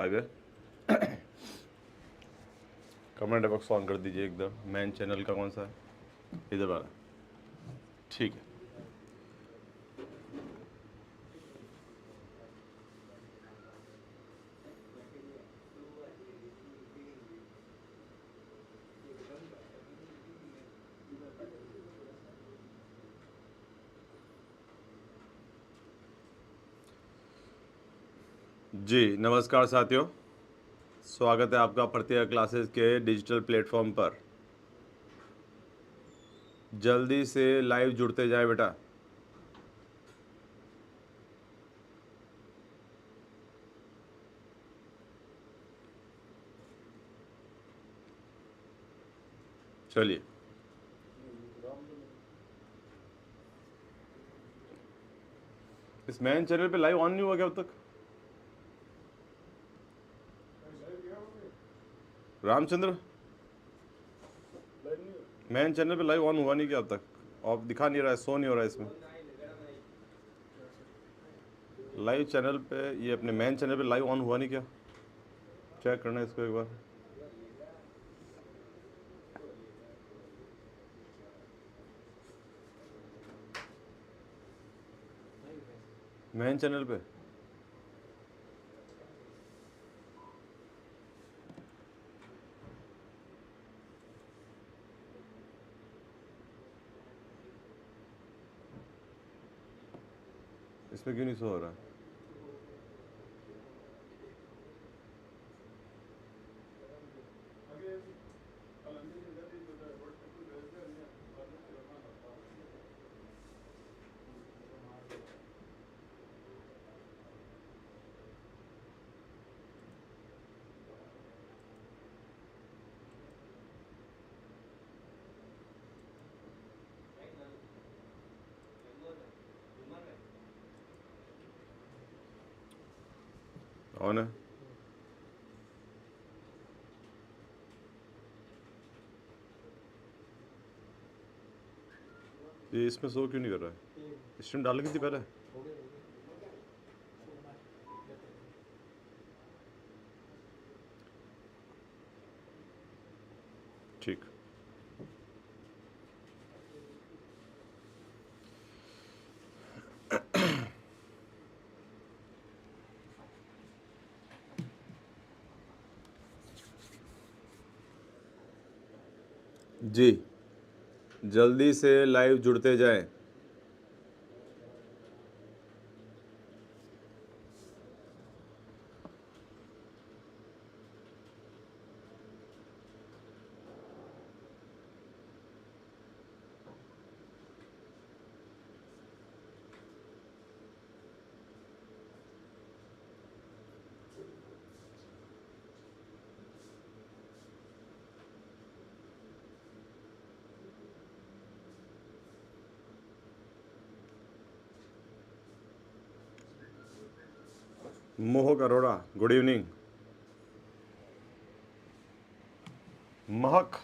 Live है। Comment box on कर दीजिए एकदम। मेन चैनल का कौन सा है? इधर वाला, ठीक है। जी नमस्कार साथियों, स्वागत है आपका प्रत्येक क्लासेस के डिजिटल प्लेटफॉर्म पर। जल्दी से लाइव जुड़ते जाए बेटा। चलिए, इस मेन चैनल पे लाइव ऑन नहीं हुआ क्या अब तक? रामचंद्र, मेन चैनल पे लाइव ऑन हुआ नहीं क्या अब तक? ऑफ दिखा नहीं रहा है, शो नहीं हो रहा है इसमें। लाइव चैनल पे, ये अपने मेन चैनल पे लाइव ऑन हुआ नहीं क्या? चेक करना है इसको एक बार। मेन चैनल पे इसमें क्यों नहीं शो हो रहा है? ऑन है। ये इसमें शो क्यों नहीं कर रहा है? स्ट्रीम डाल की थी पहले। ठीक, जी जल्दी से लाइव जुड़ते जाएं। मोहक अरोड़ा, गुड इवनिंग। महक,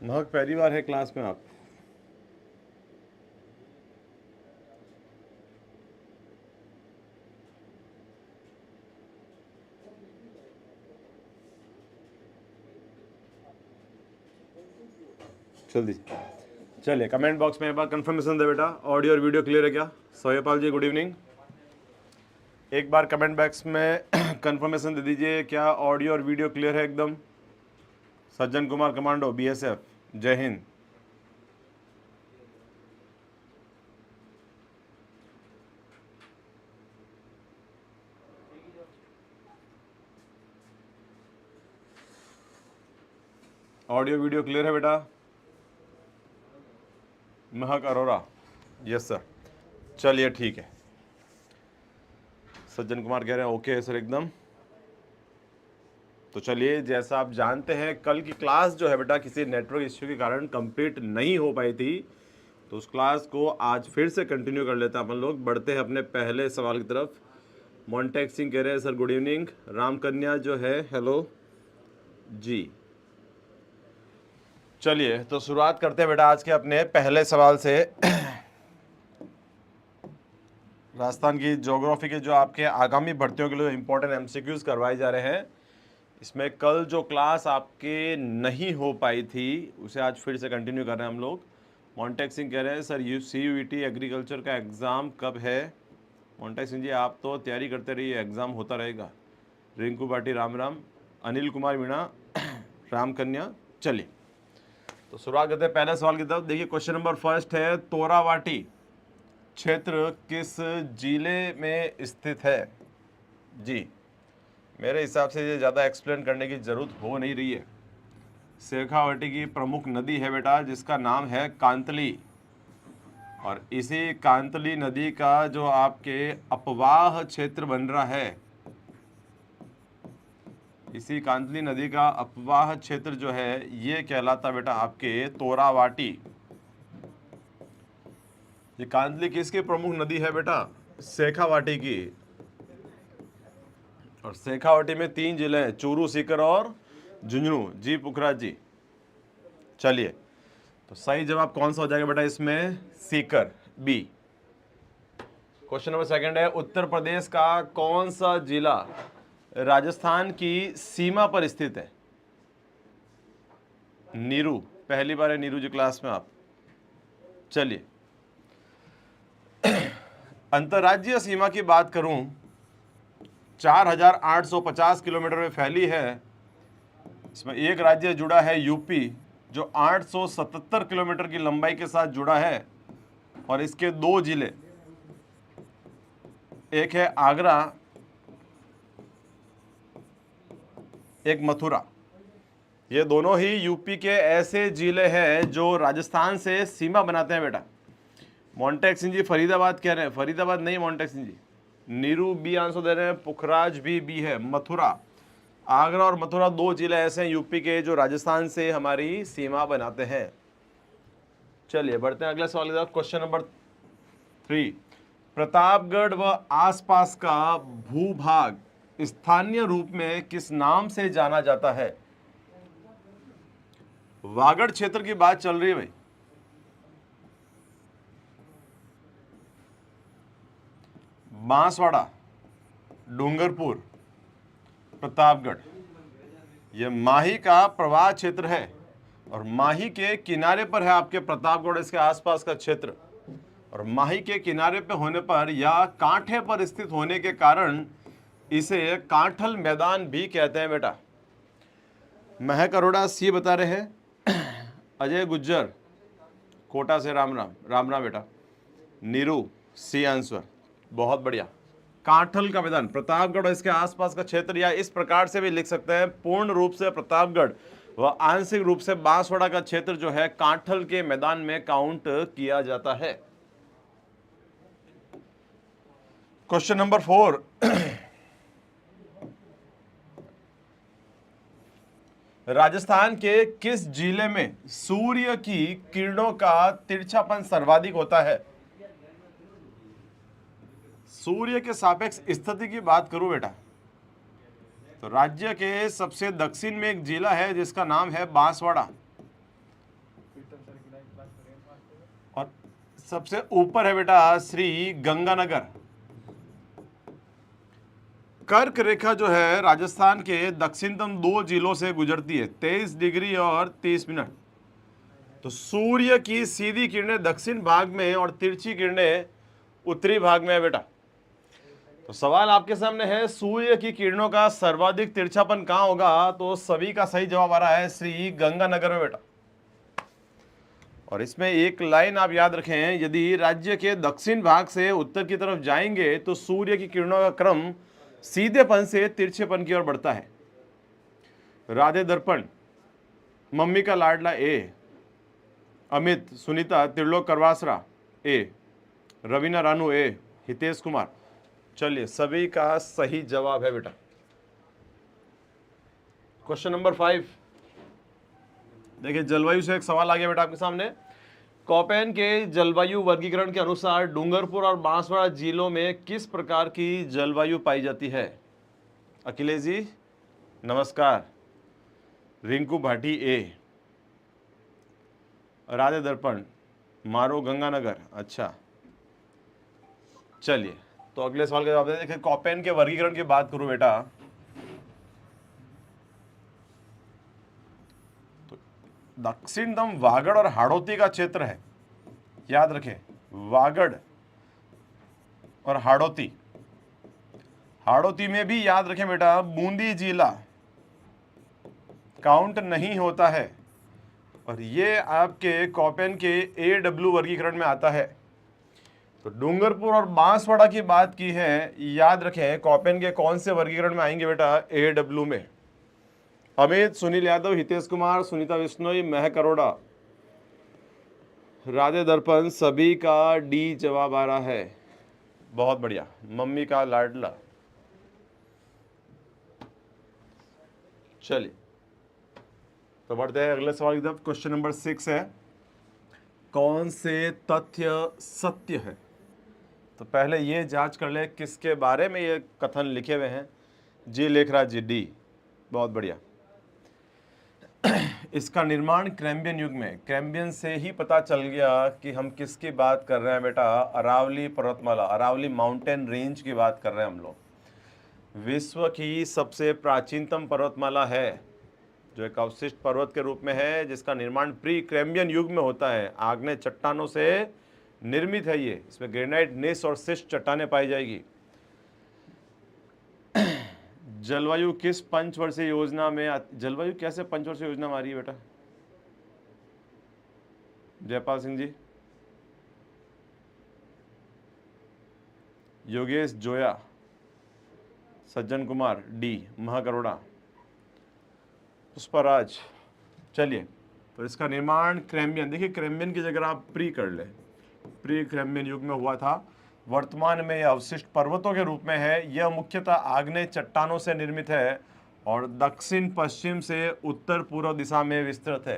महक पहली बार है क्लास में आप? जल्दी चलिए, कमेंट बॉक्स में एक बार कंफर्मेशन दे बेटा, ऑडियो और वीडियो क्लियर है क्या? सोहेपाल जी गुड इवनिंग। एक बार कमेंट बॉक्स में कंफर्मेशन दे दीजिए, क्या ऑडियो और वीडियो क्लियर है एकदम? सज्जन कुमार कमांडो, बीएसएफ, जय हिंद। ऑडियो वीडियो क्लियर है बेटा? महक अरोड़ा, यस सर। चलिए ठीक है, सज्जन कुमार कह रहे हैं ओके है सर एकदम। तो चलिए, जैसा आप जानते हैं कल की क्लास जो है बेटा किसी नेटवर्क इश्यू के कारण कंप्लीट नहीं हो पाई थी, तो उस क्लास को आज फिर से कंटिन्यू कर लेते हैं अपन लोग। बढ़ते हैं अपने पहले सवाल की तरफ। मोन्टेक सिंह कह रहे हैं सर गुड इवनिंग। राम कन्या जो है हेलो जी। चलिए तो शुरुआत करते हैं बेटा आज के अपने पहले सवाल से। राजस्थान की ज्योग्राफी के जो आपके आगामी भर्तियों के लिए इंपॉर्टेंट एमसीक्यूज करवाए जा रहे हैं, इसमें कल जो क्लास आपके नहीं हो पाई थी उसे आज फिर से कंटिन्यू कर रहे हैं हम लोग। मोन्टेक सिंह कह रहे हैं सर CUET एग्रीकल्चर का एग्ज़ाम कब है? मोन्टेक सिंह जी आप तो तैयारी करते रहिए, एग्ज़ाम होता रहेगा। रिंकू भाटी राम राम, अनिल कुमार मीणा राम कन्या। चलिए तो शुरुआत करते हैं पहले सवाल की तरफ। देखिए क्वेश्चन नंबर फर्स्ट है, तोरावाटी क्षेत्र किस जिले में स्थित है? जी मेरे हिसाब से ये ज़्यादा एक्सप्लेन करने की ज़रूरत हो नहीं रही है। शेखावाटी की प्रमुख नदी है बेटा जिसका नाम है कांतली, और इसी कांतली नदी का जो आपके अपवाह क्षेत्र बन रहा है, इसी कांतली नदी का अपवाह क्षेत्र जो है ये कहलाता बेटा आपके तोरावाटी। ये कांतली किसकी प्रमुख नदी है बेटा? शेखावाटी की। और शेखावाटी में 3 जिले हैं, चूरू, सीकर और झुंझुनू। जी पुखराज जी। चलिए तो सही जवाब कौन सा हो जाएगा बेटा इसमें? Sikar, B. Question number second है, उत्तर प्रदेश का कौन सा जिला राजस्थान की सीमा पर स्थित है? नीरू, पहली बार है नीरू जी क्लास में आप। चलिए अंतर्राज्यीय सीमा की बात करूं, 4850 किलोमीटर में फैली है। इसमें एक राज्य जुड़ा है यूपी, जो 877 किलोमीटर की लंबाई के साथ जुड़ा है, और इसके 2 जिले, एक है आगरा, एक मथुरा। ये दोनों ही यूपी के ऐसे जिले हैं जो राजस्थान से सीमा बनाते हैं बेटा। मोन्टेक सिंह जी फरीदाबाद कह रहे हैं, फरीदाबाद नहीं मोन्टेक सिंह जी। नीरू बी आंसर दे रहे हैं, पुखराज भी बी है। मथुरा, आगरा और मथुरा 2 जिले ऐसे हैं यूपी के जो राजस्थान से हमारी सीमा बनाते हैं। चलिए बढ़ते हैं अगले सवाल की तरफ। क्वेश्चन नंबर 3, प्रतापगढ़ व आसपास का भूभाग स्थानीय रूप में किस नाम से जाना जाता है? वागड़ क्षेत्र की बात चल रही है भाई। बांसवाड़ा, डूंगरपुर, प्रतापगढ़, यह माही का प्रवाह क्षेत्र है, और माही के किनारे पर है आपके प्रतापगढ़, इसके आसपास का क्षेत्र। और माही के किनारे पे होने पर या कांठे पर स्थित होने के कारण इसे कांठल मैदान भी कहते हैं बेटा। महक अरोड़ा सी बता रहे हैं। अजय गुज्जर कोटा से राम राम, राम राम बेटा। नीरू सी आंसर, बहुत बढ़िया। कांठल का मैदान प्रतापगढ़ और इसके आसपास का क्षेत्र, या इस प्रकार से भी लिख सकते हैं, पूर्ण रूप से प्रतापगढ़ व आंशिक रूप से बांसवाड़ा का क्षेत्र जो है कांठल के मैदान में काउंट किया जाता है। क्वेश्चन नंबर 4, राजस्थान के किस जिले में सूर्य की किरणों का तिरछापन सर्वाधिक होता है? सूर्य के सापेक्ष स्थिति की बात करूं बेटा, तो राज्य के सबसे दक्षिण में एक जिला है जिसका नाम है बांसवाड़ा, और सबसे ऊपर है बेटा श्री गंगानगर। कर्क रेखा जो है राजस्थान के दक्षिणतम 2 जिलों से गुजरती है, 23 डिग्री और 30 मिनट। तो सूर्य की सीधी किरणें दक्षिण भाग में और तिरछी किरणें उत्तरी भाग में है बेटा। तो सवाल आपके सामने है, सूर्य की किरणों का सर्वाधिक तिरछापन कहां होगा? तो सभी का सही जवाब आ रहा है श्री गंगानगर में बेटा। और इसमें एक लाइन आप याद रखें, यदि राज्य के दक्षिण भाग से उत्तर की तरफ जाएंगे तो सूर्य की किरणों का क्रम सीधेपन से तिरछेपन की ओर बढ़ता है। राधे दर्पण, मम्मी का लाडला ए, अमित, सुनीता, त्रिलोक करवासरा ए, रवीना रानू ए, हितेश कुमार। चलिए सभी का सही जवाब है बेटा। क्वेश्चन नंबर 5, देखिए जलवायु से एक सवाल आ गया बेटा आपके सामने। कोपेन के जलवायु वर्गीकरण के अनुसार डूंगरपुर और बांसवाड़ा जिलों में किस प्रकार की जलवायु पाई जाती है? अखिलेश जी नमस्कार। रिंकू भाटी ए, राधे दर्पण, मारो गंगानगर। अच्छा चलिए तो अगले सवाल का जवाब दें। देखिए कॉपेन के वर्गीकरण की बात करूं बेटा, तो दक्षिणतम वागड़ और हाड़ौती का क्षेत्र है, याद रखें, वागड़ और हाड़ौती। हाड़ौती में भी याद रखें बेटा बूंदी जिला काउंट नहीं होता है, और ये आपके कॉपेन के AW वर्गीकरण में आता है। तो डूंगरपुर और बांसवाड़ा की बात की है, याद रखें कॉपेन के कौन से वर्गीकरण में आएंगे बेटा, AW में। अमित, सुनील यादव, हितेश कुमार, सुनीता बिश्नोई, महक अरोड़ा, राधे दर्पण, सभी का डी जवाब आ रहा है। बहुत बढ़िया, मम्मी का लाडला। चलिए तो बढ़ते हैं अगले सवाल की तरफ। क्वेश्चन नंबर 6 है, कौन से तथ्य सत्य है। तो पहले ये जांच कर ले किसके बारे में ये कथन लिखे हुए हैं। जी लेखराज जी, डी, बहुत बढ़िया। इसका निर्माण कैम्बियन युग में, कैम्बियन से ही पता चल गया कि हम किसकी बात कर रहे हैं बेटा, अरावली पर्वतमाला, अरावली माउंटेन रेंज की बात कर रहे हैं हम लोग। विश्व की सबसे प्राचीनतम पर्वतमाला है, जो एक अवशिष्ट पर्वत के रूप में है, जिसका निर्माण प्री कैम्बियन युग में होता है। आग्नेय चट्टानों से निर्मित है ये, इसमें ग्रेनाइट, नेस और शिस्ट चट्टानें पाई जाएगी। जलवायु किस पंचवर्षीय योजना में, जलवायु कैसे पंचवर्षीय योजना में आ रही है बेटा, जयपाल सिंह जी। योगेश जोया, सज्जन कुमार, डी, महक अरोड़ा, पुष्पराज। चलिए तो इसका निर्माण कैम्बियन, देखिए कैम्बियन की जगह आप प्री कर ले, प्री कैम्बियन युग में हुआ था। वर्तमान में यह अवशिष्ट पर्वतों के रूप में है। यह मुख्यतः आग्नेय चट्टानों से निर्मित है और दक्षिण पश्चिम से उत्तर पूर्व दिशा में विस्तृत है।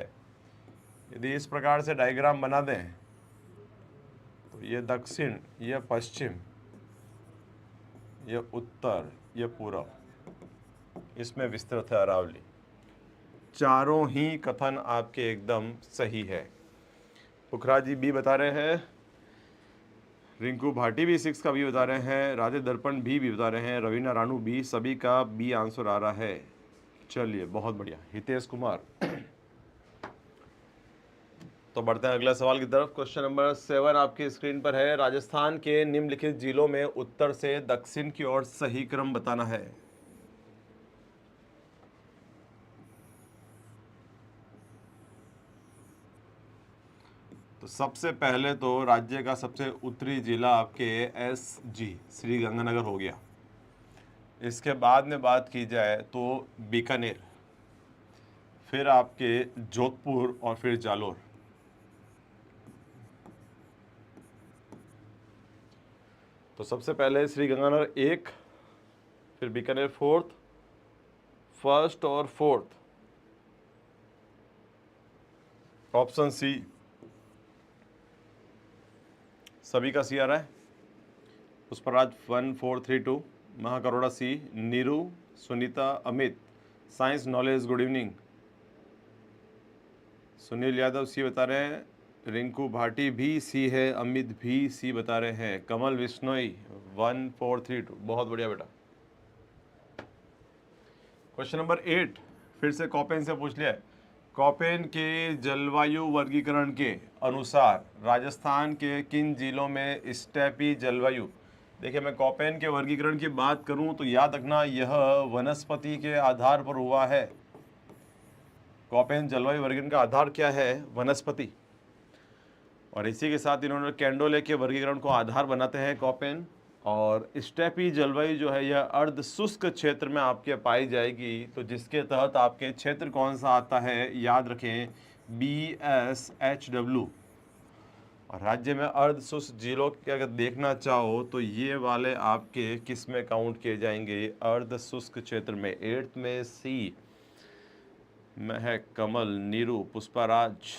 यदि इस प्रकार से डायग्राम बना दें तो ये दक्षिण, यह पश्चिम, यह उत्तर, यह पूर्व, इसमें विस्तृत है अरावली। चारों ही कथन आपके एकदम सही है। पुखराज जी बी बता रहे हैं, रिंकू भाटी भी 6 का बी बता रहे हैं, राधे दर्पण भी बता रहे हैं, रवीना रानू बी, सभी का बी आंसर आ रहा है। चलिए बहुत बढ़िया। हितेश कुमार। तो बढ़ते हैं अगले सवाल की तरफ। क्वेश्चन नंबर 7 आपकी स्क्रीन पर है, राजस्थान के निम्नलिखित जिलों में उत्तर से दक्षिण की ओर सही क्रम बताना है। तो सबसे पहले तो राज्य का सबसे उत्तरी जिला आपके SG श्री गंगानगर हो गया। इसके बाद में बात की जाए तो बीकानेर, फिर आपके जोधपुर और फिर जालोर। तो सबसे पहले श्री गंगानगर 1, फिर बीकानेर 4th, 1st और 4th, ऑप्शन सी। सभी का सी आ रहा है। Pushpraj 1 4 3 2, Mahak Arora C, Neeru, Sunita, Amit, science knowledge good evening, Sunil Yadav C बता रहे हैं, रिंकू भाटी भी सी है, अमित भी सी बता रहे हैं, कमल बिश्नोई 1 4 3 2, बहुत बढ़िया बेटा। क्वेश्चन नंबर 8 फिर से कॉपेन से पूछ लिया है। कॉपेन के जलवायु वर्गीकरण के अनुसार राजस्थान के किन जिलों में स्टेपी जलवायु। देखिए मैं कॉपेन के वर्गीकरण की बात करूं तो याद रखना यह वनस्पति के आधार पर हुआ है। कॉपेन जलवायु वर्गीकरण का आधार क्या है, वनस्पति। और इसी के साथ इन्होंने कैंडोले के वर्गीकरण को आधार बनाते हैं कॉपेन। और स्टेपी जलवायु जो है यह अर्ध शुष्क क्षेत्र में आपके पाई जाएगी। तो जिसके तहत आपके क्षेत्र कौन सा आता है, याद रखें BSHW। और राज्य में अर्ध शुष्क जिलों के अगर देखना चाहो तो ये वाले आपके किस में काउंट किए जाएंगे, अर्ध शुष्क क्षेत्र में। 8th में सी, महक, कमल, नीरू, पुष्पाराज,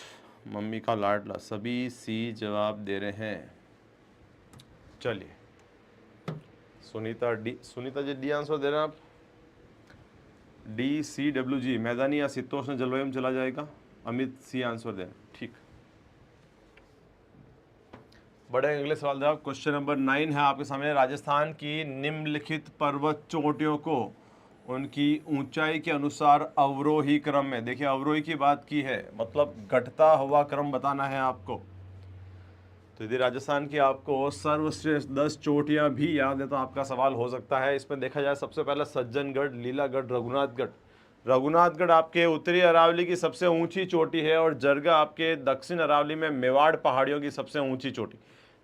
मम्मी का लाडला, सभी सी जवाब दे रहे हैं। चलिए Sunita D, Sunita ji D answer दे रहे हैं आप। DCWG मैदानी या शीतोष्ण जलवायु में चला जाएगा। अमित सी आंसर दे, ठीक। बड़े अगले सवाल जवाब। क्वेश्चन नंबर 9 है आपके सामने। राजस्थान की निम्नलिखित पर्वत चोटियों को उनकी ऊंचाई के अनुसार अवरोही क्रम में, देखिए अवरोही की बात की है, मतलब घटता हुआ क्रम बताना है आपको। तो यदि राजस्थान की आपको सर्वश्रेष्ठ 10 चोटियां भी याद है तो आपका सवाल हो सकता है। इसमें देखा जाए सबसे पहला सज्जनगढ़, लीलागढ़, रघुनाथगढ़। रघुनाथगढ़ आपके उत्तरी अरावली की सबसे ऊंची चोटी है और जरगा आपके दक्षिण अरावली में मेवाड़ पहाड़ियों की सबसे ऊंची चोटी।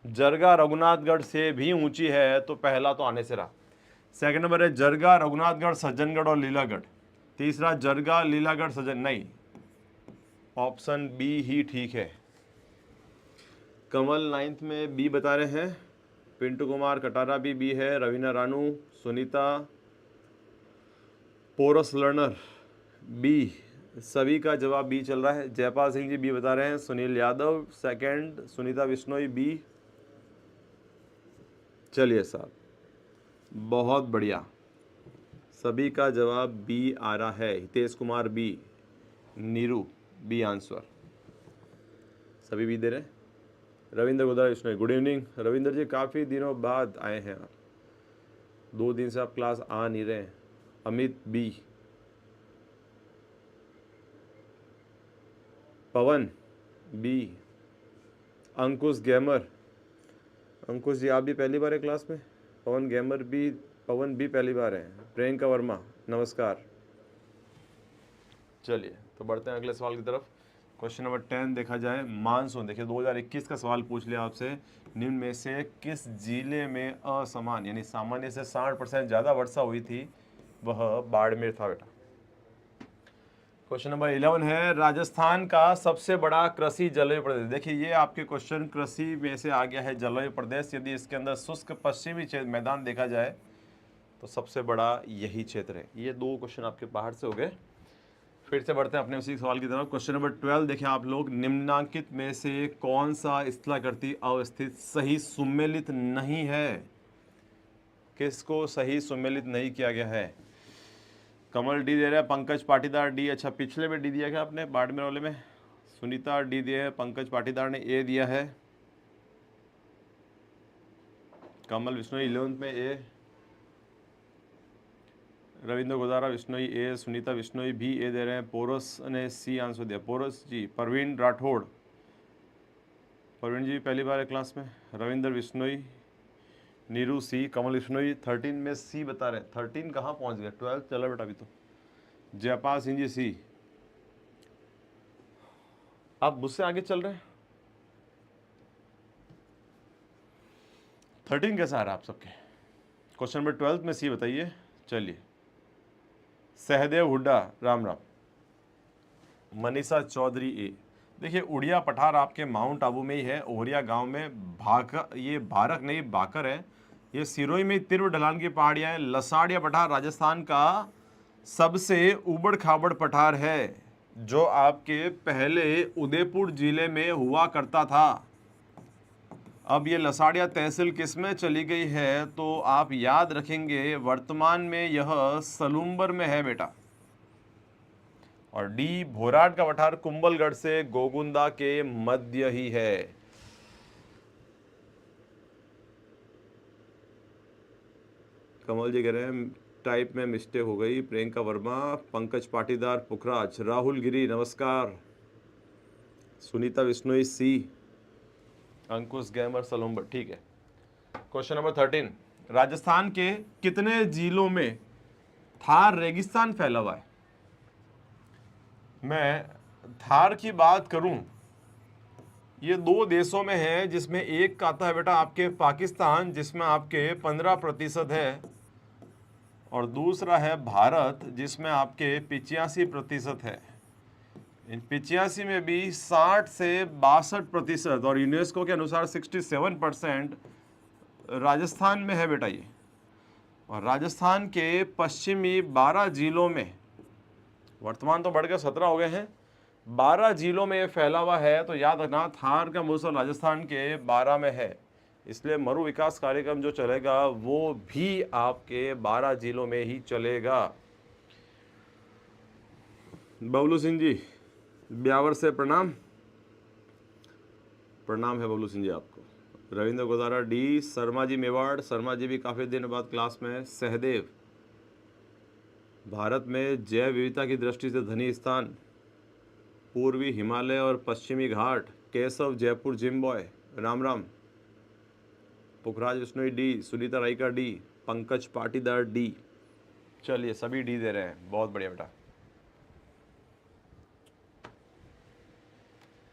जरगा रघुनाथगढ़ से भी ऊंची है, तो पहला तो आने से रहा। सेकंड नंबर है जरगा, रघुनाथगढ़, सज्जनगढ़ और लीलागढ़। तीसरा जरगा, लीलागढ़, सज्जन, नहीं, ऑप्शन बी ही ठीक है। कमल 9th में बी बता रहे हैं। पिंटू कुमार कटारा भी बी है। रवीना रानू, सुनीता, पोरस लर्नर बी, सभी का जवाब बी चल रहा है। जयपाल सिंह जी बी बता रहे हैं। Sunil Yadav second, Sunita Bishnoi B. चलिए साहब, बहुत बढ़िया, सभी का जवाब बी आ रहा है। Hitesh Kumar B, Neeru B answer, सभी बी दे रहे हैं। रविंद्र गोदारा विश्नोई, गुड इवनिंग रविंद्र जी, काफ़ी दिनों बाद आए हैं आप, 2 दिन से आप क्लास आ नहीं रहे हैं। अमित बी, पवन बी, अंकुश गेमर, अंकुश जी आप भी पहली बार है क्लास में। पवन गेमर भी, पवन भी पहली बार है। प्रियंका वर्मा नमस्कार। चलिए तो बढ़ते हैं अगले सवाल की तरफ। क्वेश्चन नंबर 10 देखा जाए, मानसून। देखिए 2021 का सवाल पूछ लिया आपसे, निम्न में से किस जिले में असमान यानी सामान्य से 60% ज़्यादा वर्षा हुई थी, वह बाड़मेर था बेटा। क्वेश्चन नंबर 11 है, राजस्थान का सबसे बड़ा कृषि जलवायु प्रदेश। देखिए ये आपके क्वेश्चन कृषि में से आ गया है, जलवायु प्रदेश। यदि इसके अंदर शुष्क पश्चिमी मैदान देखा जाए तो सबसे बड़ा यही क्षेत्र है। ये 2 क्वेश्चन आपके बाहर से हो गए। फिर से बढ़ते हैं अपने उसी सवाल की तरफ। क्वेश्चन नंबर 12 देखें आप लोग, निम्नांकित में से कौन सा स्थलाकृति अवस्थित सही सुमेलित नहीं है? किसको सही सुमेलित नहीं किया गया है? कमल डी दे रहा है, पंकज पाटीदार डी। अच्छा, पिछले में डी दिया क्या आपने बाड़मेर वाले में? सुनीता डी दिया है, पंकज पाटीदार ने ए दिया है। कमल विश्नोई 11th में ए, रविंद्र गोदारा विश्नोई ए, सुनीता विश्नोई भी ए दे रहे हैं। पोरस ने सी आंसर दिया। पोरस जी, परवीन राठौड़, परवीन जी पहली बार है क्लास में। रविंद्र विश्नोई, नीरू सी, कमल विश्नोई 13 में सी बता रहे हैं। 13 कहाँ पहुँच गया, 12 चला बेटा अभी तो। जयपाल सिंह जी सी, आप मुझसे आगे चल रहे हैं। 13 कैसा आ रहा है आप सबके? क्वेश्चन नंबर 12 में सी बताइए। चलिए, सहदेव हुड्डा राम राम। मनीषा चौधरी ए। देखिए उड़िया पठार आपके माउंट आबू में ही है, ओहरिया गांव में। भाकर, ये भारक नहीं भाकर है। ये सिरोही में तीव्र ढलान की पहाड़ियां हैं। लसाड़िया पठार राजस्थान का सबसे उबड़ खाबड़ पठार है, जो आपके पहले उदयपुर जिले में हुआ करता था। अब ये लसाड़िया तहसील किस में चली गई है, तो आप याद रखेंगे वर्तमान में यह सलूम्बर में है बेटा। और डी, भोराट का पठार कुंभलगढ़ से गोगुंदा के मध्य ही है। कमल जी कह रहे हैं टाइप में मिस्टेक हो गई। प्रियंका वर्मा, पंकज पाटीदार पुखराज, राहुल गिरी नमस्कार, सुनीता विश्नोई सी, अंकुश गैमर सलूम्बर, ठीक है। क्वेश्चन नंबर 13, राजस्थान के कितने जिलों में थार रेगिस्तान फैला हुआ है? मैं थार की बात करूं, ये 2 देशों में है, जिसमें एक का आता है बेटा आपके पाकिस्तान, जिसमें आपके 15% है, और दूसरा है भारत, जिसमें आपके 85% है। इन 85 में भी 60 से 62% और यूनेस्को के अनुसार 67% राजस्थान में है बेटा ये। और राजस्थान के पश्चिमी 12 जिलों में, वर्तमान तो बढ़ के 17 हो गए हैं, 12 जिलों में ये फैला हुआ है। तो याद रखना थार का मौसम राजस्थान के 12 में है, इसलिए मरु विकास कार्यक्रम जो चलेगा वो भी आपके 12 जिलों में ही चलेगा। बबलू सिंह जी ब्यावर से प्रणाम, प्रणाम है बबलू सिंह जी आपको। रविंद्र गोदारा डी। शर्मा जी मेवाड़, शर्मा जी भी काफ़ी दिन बाद क्लास में है। सहदेव, भारत में जैव विविधता की दृष्टि से धनी स्थान, पूर्वी हिमालय और पश्चिमी Ghat. Keshav, Jaipur gym boy, Ram Ram. Pukhraj Vishnu D. Sunita Raika D. Pankaj Patidar D. चलिए सभी डी दे रहे हैं, बहुत बढ़िया बेटा।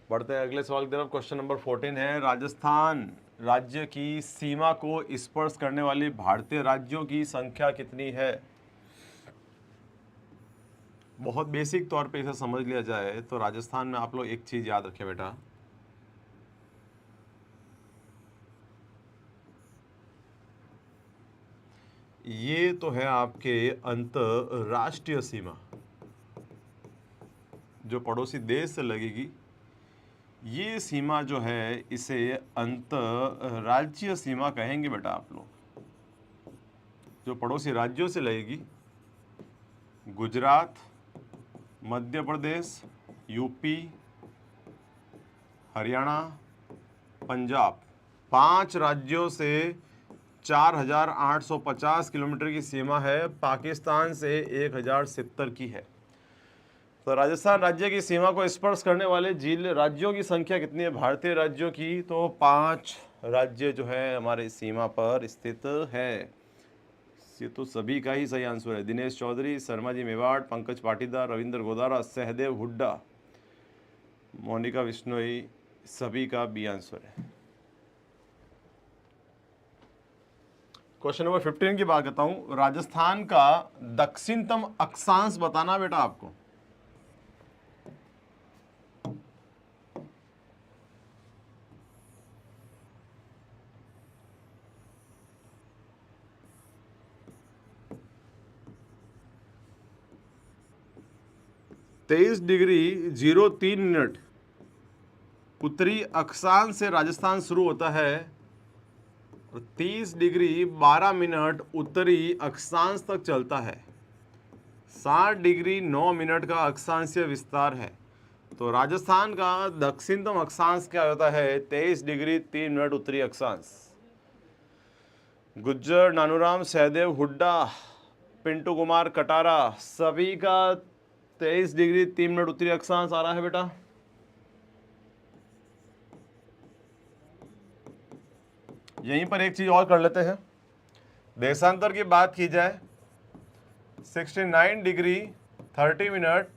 बढ़ते हैं अगले सवाल की तरफ। क्वेश्चन नंबर 14 है, राजस्थान राज्य की सीमा को स्पर्श करने वाली भारतीय राज्यों की संख्या कितनी है? बहुत बेसिक तौर पे इसे समझ लिया जाए तो राजस्थान में आप लोग एक चीज याद रखें बेटा, ये तो है आपके अंतरराष्ट्रीय सीमा जो पड़ोसी देश से लगेगी। ये सीमा जो है इसे अंतरराज्यीय सीमा कहेंगे बेटा आप लोग। जो पड़ोसी राज्यों से लगेगी, गुजरात, मध्य प्रदेश, यूपी, हरियाणा, पंजाब, 5 राज्यों से 4,850 किलोमीटर की सीमा है। पाकिस्तान से 1,070 की है। तो राजस्थान राज्य की सीमा को स्पर्श करने वाले जिले राज्यों की संख्या कितनी है भारतीय राज्यों की? तो 5 राज्य जो है हमारे सीमा पर स्थित है। ये तो सभी का ही सही आंसर है। दिनेश चौधरी, शर्मा जी मेवाड़, पंकज पाटीदार, रविंद्र गोदारा, सहदेव हुड्डा, मोनिका विश्नोई, सभी का बी आंसर है। क्वेश्चन नंबर 15 की बात करता हूं। राजस्थान का दक्षिणतम अक्षांश बताना बेटा आपको। (23°03) उत्तरी अक्षांश से राजस्थान शुरू होता है और 30°12' उत्तरी अक्षांश तक चलता है। 60°9' का अक्षांशीय विस्तार है। तो राजस्थान का दक्षिणतम अक्षांश क्या होता है? 23°03' उत्तरी अक्षांश। गुज्जर, नानूराम, सहदेव हुड्डा, पिंटू कुमार कटारा, सभी का 23°03' उत्तरी अक्षांश आ रहा है बेटा। यहीं पर एक चीज और कर लेते हैं। देशांतर की बात की जाए, 69°30'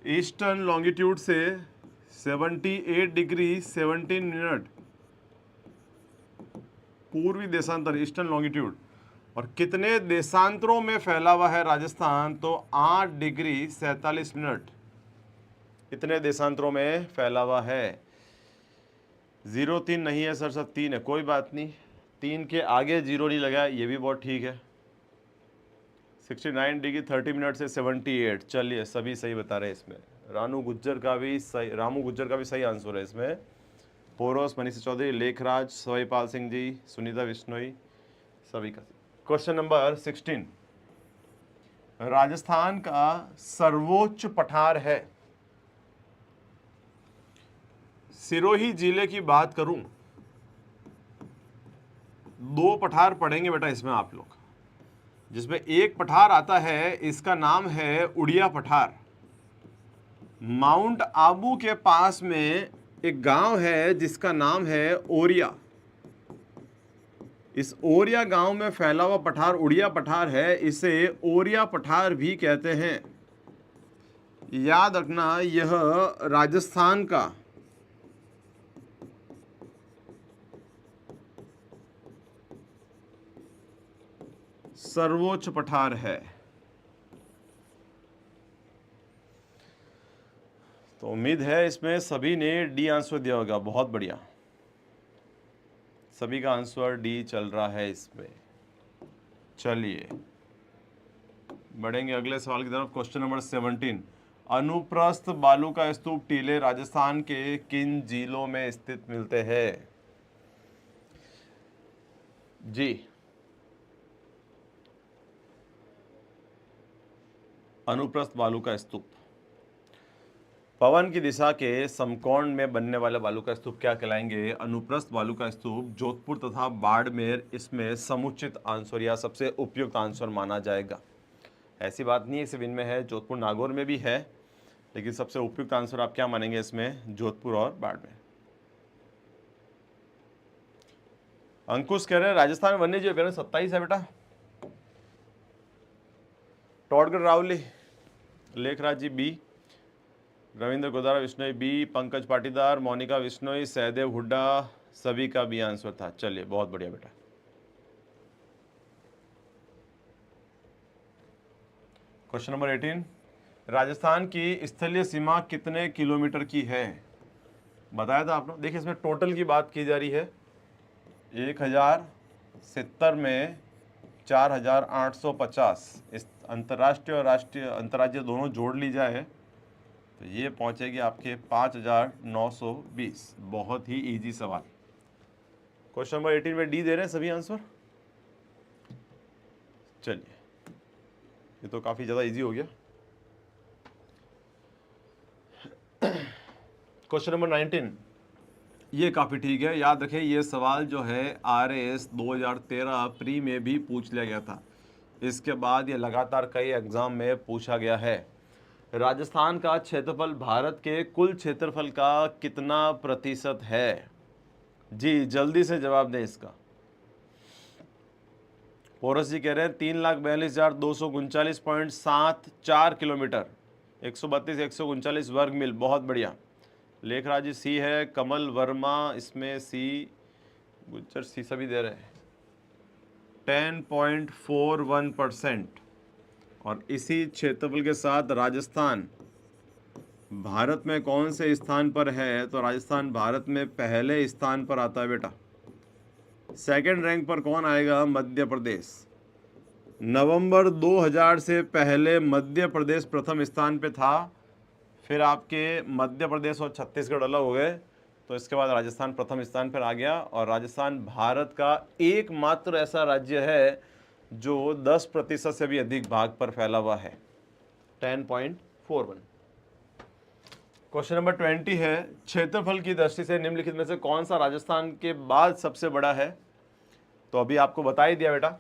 ईस्टर्न लॉन्गिट्यूड से 78°17' पूर्वी देशांतर, ईस्टर्न लॉन्गिट्यूड। और कितने देशांतरों में फैला हुआ है राजस्थान? तो 8°47'। कितने देशांतरों में फैला हुआ है? 03 नहीं है सर, सब 3 है। कोई बात नहीं, 3 के आगे 0 नहीं लगा, ये भी बहुत ठीक है। 69°30' से 78। चलिए सभी सही बता रहे हैं इसमें। रामू गुज्जर का भी सही आंसर है इसमें। पोरोस, मनीषा चौधरी, लेखराज, सवाईपाल सिंह जी, सुनीता विश्नोई, सभी का। क्वेश्चन नंबर 16, राजस्थान का सर्वोच्च पठार है। सिरोही जिले की बात करूं, 2 पठार पढ़ेंगे बेटा इसमें आप लोग, जिसमें एक पठार आता है, इसका नाम है उड़िया पठार। माउंट आबू के पास में एक गांव है जिसका नाम है ओरिया। इस ओरिया गांव में फैला हुआ पठार उड़िया पठार है। इसे ओरिया पठार भी कहते हैं। याद रखना, यह राजस्थान का सर्वोच्च पठार है। तो उम्मीद है इसमें सभी ने डी आंसर दिया होगा। बहुत बढ़िया, सभी का आंसर डी चल रहा है इसमें। चलिए बढ़ेंगे अगले सवाल की तरफ। क्वेश्चन नंबर 17, अनुप्रस्थ बालू का स्तूप टीले राजस्थान के किन जिलों में स्थित मिलते हैं? जी, अनुप्रस्थ बालू का स्तूप पवन की दिशा के समकोण में बनने वाले बालू का स्तूप क्या कहलाएंगे? अनुप्रस्थ बालू का स्तूप जोधपुर तथा बाड़मेर इसमें समुचित आंसर या सबसे उपयुक्त आंसर माना जाएगा। ऐसी बात नहीं है सिर्फ इनमें है, जोधपुर नागौर में भी है, लेकिन सबसे उपयुक्त आंसर आप क्या मानेंगे इसमें? जोधपुर और बाड़मेर। अंकुश कह रहे हैं राजस्थान में वन्य जीव अभ्यारण्य 27 है बेटा। टॉडगढ़ रावली, लेखराज जी बी, रविंद्र गोदारा विश्नोई बी, पंकज पाटीदार, मोनिका विश्नोई, सहदेव हुड्डा, सभी का बी आंसर था। चलिए बहुत बढ़िया बेटा। क्वेश्चन नंबर 18, राजस्थान की स्थलीय सीमा कितने किलोमीटर की है? बताया था आपने। देखिए इसमें टोटल की बात की जा रही है। 1070 में 4850 इस अंतर्राष्ट्रीय और राष्ट्रीय अंतर्राज्यीय दोनों जोड़ ली जाए तो ये पहुंचेगी आपके 5920। बहुत ही इजी सवाल। क्वेश्चन नंबर 18 में डी दे रहे हैं सभी आंसर। चलिए ये तो काफी ज्यादा इजी हो गया। क्वेश्चन नंबर 19, ये काफ़ी ठीक है। याद रखें ये सवाल जो है RAS 2013 प्री में भी पूछ लिया गया था। इसके बाद ये लगातार कई एग्जाम में पूछा गया है। राजस्थान का क्षेत्रफल भारत के कुल क्षेत्रफल का कितना प्रतिशत है? जी जल्दी से जवाब दें इसका। पोरस जी कह रहे हैं 3,42,239.74 किलोमीटर, 132,139 वर्ग मील। बहुत बढ़िया। लेखराज जी सी है, कमल वर्मा इसमें सी, गुज्जर सी सभी दे रहे हैं। 10.41%। और इसी क्षेत्रफल के साथ राजस्थान भारत में कौन से स्थान पर है? तो राजस्थान भारत में पहले स्थान पर आता है बेटा। सेकंड रैंक पर कौन आएगा? मध्य प्रदेश। नवंबर 2000 से पहले मध्य प्रदेश प्रथम स्थान पे था, फिर आपके मध्य प्रदेश और छत्तीसगढ़ अलग हो गए, तो इसके बाद राजस्थान प्रथम स्थान पर आ गया। और राजस्थान भारत का एकमात्र ऐसा राज्य है जो 10% से भी अधिक भाग पर फैला हुआ है, 10.41। क्वेश्चन नंबर 20 है, क्षेत्रफल की दृष्टि से निम्नलिखित में से कौन सा राजस्थान के बाद सबसे बड़ा है? तो अभी आपको बता ही दिया बेटा,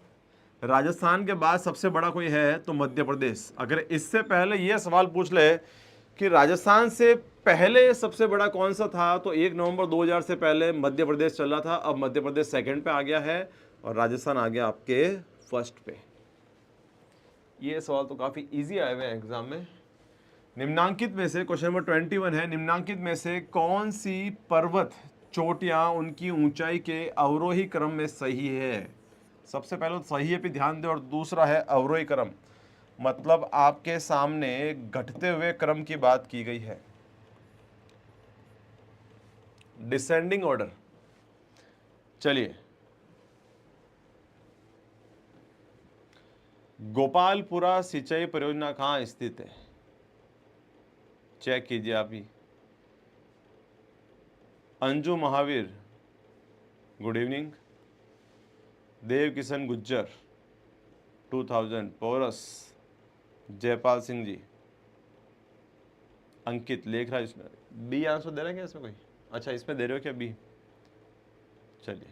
राजस्थान के बाद सबसे बड़ा कोई है तो मध्य प्रदेश। अगर इससे पहले यह सवाल पूछ ले कि राजस्थान से पहले सबसे बड़ा कौन सा था, तो 1 नवंबर 2000 से पहले मध्य प्रदेश चल रहा था। अब मध्य प्रदेश सेकंड पे आ गया है और राजस्थान आ गया आपके फर्स्ट पे। ये सवाल तो काफी इजी आए हुए हैं एग्जाम में। निम्नांकित में से, क्वेश्चन नंबर 21 है, निम्नांकित में से कौन सी पर्वत चोटियां उनकी ऊंचाई के अवरोही क्रम में सही है? सबसे पहले तो सही है पे ध्यान दें, और दूसरा है अवरोही क्रम, मतलब आपके सामने घटते हुए क्रम की बात की गई है, डिसेंडिंग ऑर्डर। चलिए, गोपालपुरा सिंचाई परियोजना कहाँ स्थित है? चेक कीजिए आप ही। Anju Mahavir good evening. Dev Kishan Gujjar 2000, Porus Jaipal Singh ji, Ankit, Lekhraj. B answer दे रहे हैं क्या इसमें कोई? अच्छा इसमें दे रहे हो क्या बी? चलिए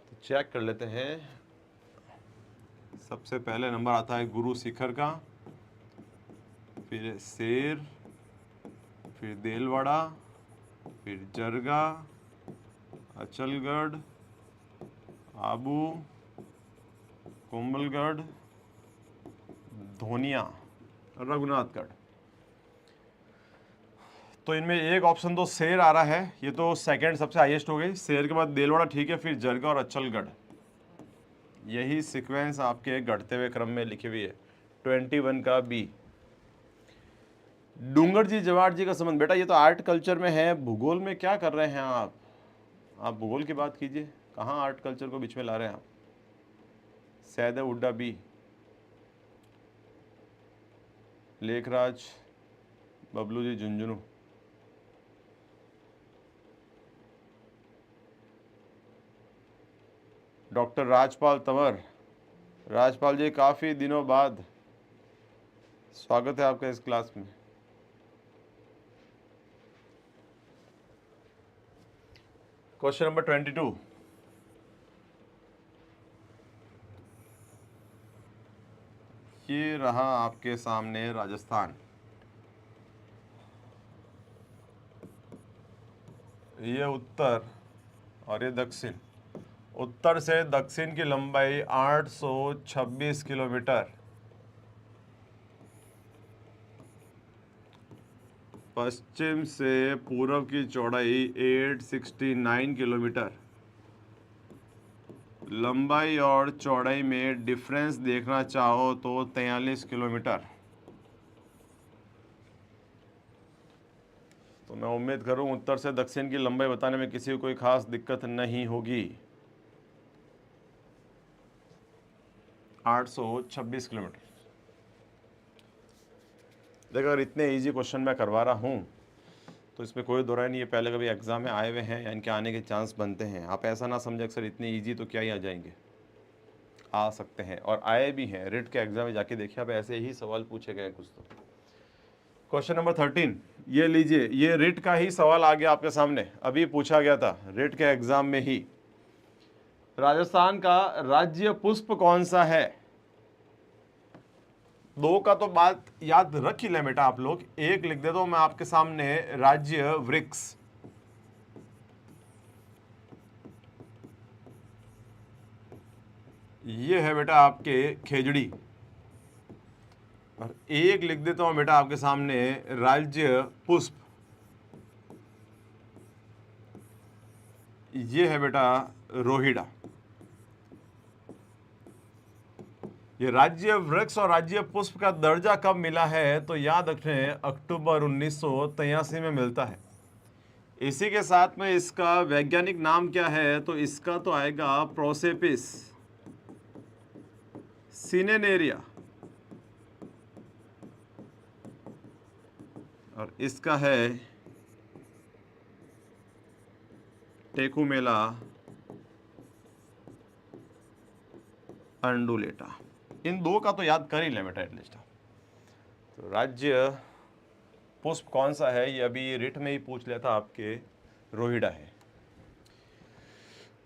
तो चेक कर लेते हैं। सबसे पहले नंबर आता है गुरु शिखर का, फिर शेर, फिर देलवाड़ा, फिर जरगा, अचलगढ़, आबू, कोमलगढ़, धोनिया, रघुनाथगढ़। तो इनमें एक ऑप्शन तो शेर आ रहा है, ये तो सेकंड सबसे हाईएस्ट हो गई। शेर के बाद देलवाड़ा ठीक है, फिर जरगा और अचलगढ़। यही सीक्वेंस आपके घटते हुए क्रम में लिखी हुई है। 21 का बी। डूंगर जी जवाहर जी का संबंध, बेटा ये तो आर्ट कल्चर में है, भूगोल में क्या कर रहे हैं आप? भूगोल की बात कीजिए, कहाँ आर्ट कल्चर को बीच में ला रहे हैं आप? सहदेव हुड्डा बी, लेखराज बबलू जी झुंझुनू, डॉक्टर राजपाल तंवर, राजपाल जी काफ़ी दिनों बाद स्वागत है आपका इस क्लास में। क्वेश्चन नंबर 22, ये रहा आपके सामने राजस्थान, ये उत्तर और ये दक्षिण। उत्तर से दक्षिण की लंबाई 826 किलोमीटर, पश्चिम से पूर्व की चौड़ाई 869 किलोमीटर। लंबाई और चौड़ाई में डिफरेंस देखना चाहो तो 43 किलोमीटर। तो मैं उम्मीद करूं उत्तर से दक्षिण की लंबाई बताने में किसी को कोई खास दिक्कत नहीं होगी। 826 किलोमीटर। देखो, अगर इतने इजी क्वेश्चन मैं करवा रहा हूँ तो इसमें कोई दो राय नहीं है, पहले कभी एग्जाम में आए हुए हैं या इनके आने के चांस बनते हैं। आप ऐसा ना समझे अक्सर इतने इजी तो क्या ही आ जाएंगे, आ सकते हैं और आए भी हैं। रिट के एग्जाम में जाके देखिए आप, ऐसे ही सवाल पूछे गए कुछ। तो क्वेश्चन नंबर 13, ये लीजिए, ये रिट का ही सवाल आ गया आपके सामने, अभी पूछा गया था रिट के एग्जाम में ही। राजस्थान का राज्य पुष्प कौन सा है? दो का तो बात याद रख ही ले बेटा आप लोग, एक लिख दे दो मैं आपके सामने, राज्य वृक्ष। ये है बेटा आपके खेजड़ी। और एक लिख देता हूं बेटा आपके सामने, राज्य पुष्प। ये है बेटा रोहिड़ा। ये राज्य वृक्ष और राज्य पुष्प का दर्जा कब मिला है? तो याद रखें, अक्टूबर 1983 में मिलता है। इसी के साथ में इसका वैज्ञानिक नाम क्या है? तो इसका तो आएगा प्रोसेपिस सिनेनेरिया, और इसका है टेकुमेला अंडुलेटा। इन दो का तो याद कर ही ले बेटा एटलीस्ट। तो राज्य पुष्प कौन सा है, ये अभी रिट में ही पूछ लिया था आपके, रोहिड़ा है।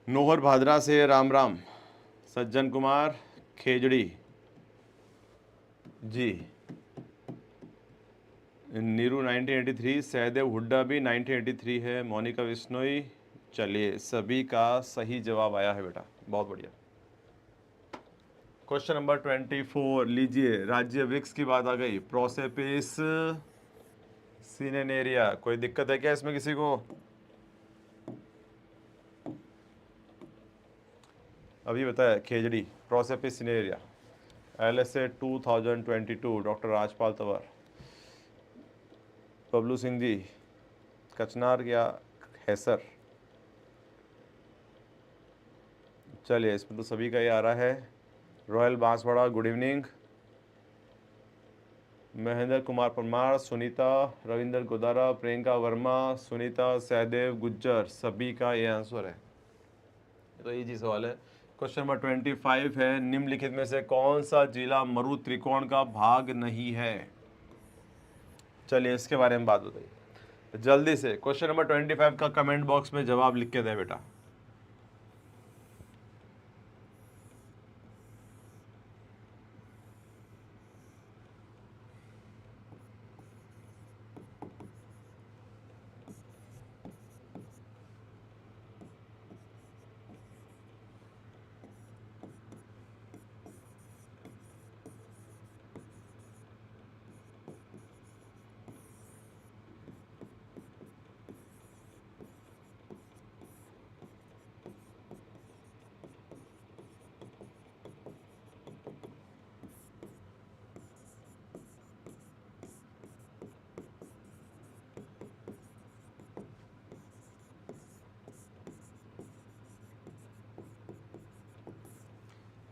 नोहर भादरा से राम राम, सज्जन कुमार खेजड़ी जी, नीरू 1983, सहदेव हुड्डा भी 1983 है, मोनिका विश्नोई। चलिए, सभी का सही जवाब आया है बेटा, बहुत बढ़िया। क्वेश्चन नंबर 24 लीजिए, राज्य वृक्ष की बात आ गई, प्रोसेपिस सिनेनेरिया। कोई दिक्कत है क्या इसमें किसी को? अभी बताया खेजड़ी, prosopis cineraria, LSA 2022, doctor Rajpal Tanwar, Bablu Singh ji, कचनार या हैसर। चलिए, इसमें तो सभी का ही आ रहा है। Royal Banswara, good evening. Mahendra Kumar Parmar, Sunita, Ravinder Godara, Priyanka Verma, Sunita, Sahdev Gujjar, सभी का ये आंसर है। तो इजी सवाल है। क्वेश्चन नंबर 25 है, निम्नलिखित में से कौन सा जिला मरु त्रिकोण का भाग नहीं है? चलिए, इसके बारे में बात बताइए जल्दी से। क्वेश्चन नंबर 25 का कमेंट बॉक्स में जवाब लिख के दे बेटा।